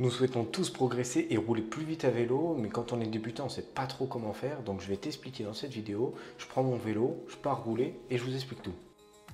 Nous souhaitons tous progresser et rouler plus vite à vélo, mais quand on est débutant, on ne sait pas trop comment faire, donc je vais t'expliquer dans cette vidéo. Je prends mon vélo, je pars rouler et je vous explique tout.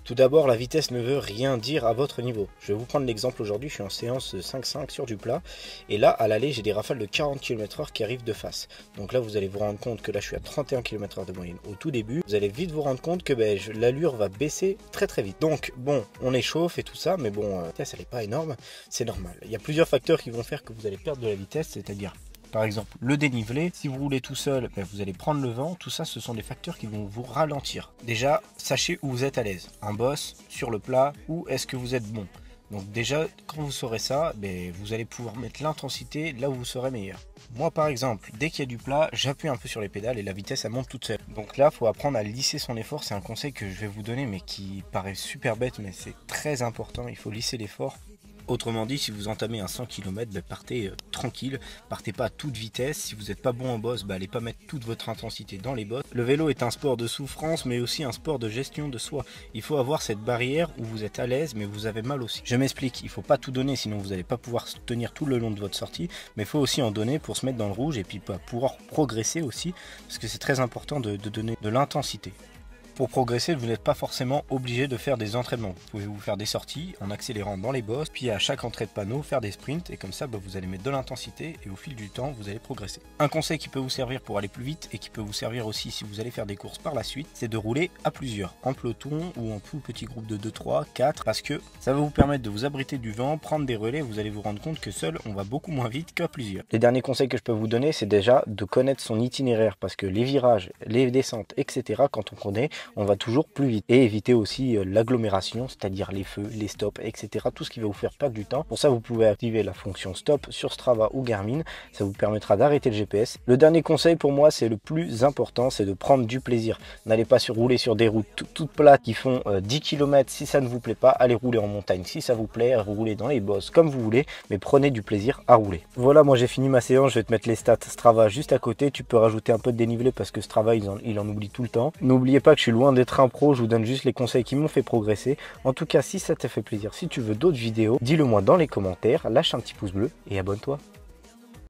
Tout d'abord, la vitesse ne veut rien dire à votre niveau. Je vais vous prendre l'exemple aujourd'hui, je suis en séance 5-5 sur du plat, et là, à l'aller, j'ai des rafales de 40 km/h qui arrivent de face. Donc là, vous allez vous rendre compte que là, je suis à 31 km/h de moyenne au tout début. Vous allez vite vous rendre compte que l'allure va baisser très vite. Donc bon, on échauffe et tout ça, mais bon, la vitesse, elle n'est pas énorme, c'est normal. Il y a plusieurs facteurs qui vont faire que vous allez perdre de la vitesse, c'est-à-dire par exemple, le dénivelé, si vous roulez tout seul, vous allez prendre le vent. Tout ça, ce sont des facteurs qui vont vous ralentir. Déjà, sachez où vous êtes à l'aise. En bosse, sur le plat, où est-ce que vous êtes bon. Donc déjà, quand vous saurez ça, vous allez pouvoir mettre l'intensité là où vous serez meilleur. Moi, par exemple, dès qu'il y a du plat, j'appuie un peu sur les pédales et la vitesse, elle monte toute seule. Donc là, il faut apprendre à lisser son effort. C'est un conseil que je vais vous donner, mais qui paraît super bête, mais c'est très important. Il faut lisser l'effort. Autrement dit, si vous entamez un 100 km, partez tranquille, partez pas à toute vitesse. Si vous n'êtes pas bon en bosse, allez pas mettre toute votre intensité dans les bosses. Le vélo est un sport de souffrance, mais aussi un sport de gestion de soi. Il faut avoir cette barrière où vous êtes à l'aise, mais vous avez mal aussi. Je m'explique, il faut pas tout donner, sinon vous n'allez pas pouvoir tenir tout le long de votre sortie, mais il faut aussi en donner pour se mettre dans le rouge et puis pouvoir progresser aussi, parce que c'est très important de donner de l'intensité. Pour progresser, vous n'êtes pas forcément obligé de faire des entraînements. Vous pouvez vous faire des sorties en accélérant dans les bosses, puis à chaque entrée de panneau, faire des sprints, et comme ça, vous allez mettre de l'intensité, et au fil du temps, vous allez progresser. Un conseil qui peut vous servir pour aller plus vite, et qui peut vous servir aussi si vous allez faire des courses par la suite, c'est de rouler à plusieurs, en peloton, ou en tout petit groupe de 2, 3, 4, parce que ça va vous permettre de vous abriter du vent, prendre des relais, vous allez vous rendre compte que seul, on va beaucoup moins vite qu'à plusieurs. Les derniers conseils que je peux vous donner, c'est déjà de connaître son itinéraire, parce que les virages, les descentes, etc., quand on connaît, on va toujours plus vite. Et éviter aussi l'agglomération, c'est-à-dire les feux, les stops, etc. Tout ce qui va vous faire perdre du temps. Pour ça, vous pouvez activer la fonction stop sur Strava ou Garmin. Ça vous permettra d'arrêter le GPS. Le dernier conseil pour moi, c'est le plus important, c'est de prendre du plaisir. N'allez pas rouler sur des routes toutes plates qui font 10 km. Si ça ne vous plaît pas, allez rouler en montagne. Si ça vous plaît, roulez dans les bosses comme vous voulez, mais prenez du plaisir à rouler. Voilà, moi j'ai fini ma séance. Je vais te mettre les stats Strava juste à côté. Tu peux rajouter un peu de dénivelé parce que Strava, il en oublie tout le temps. N'oubliez pas que je suis loin d'être un pro, je vous donne juste les conseils qui m'ont fait progresser. En tout cas, si ça t'a fait plaisir, si tu veux d'autres vidéos, dis-le moi dans les commentaires, lâche un petit pouce bleu et abonne-toi.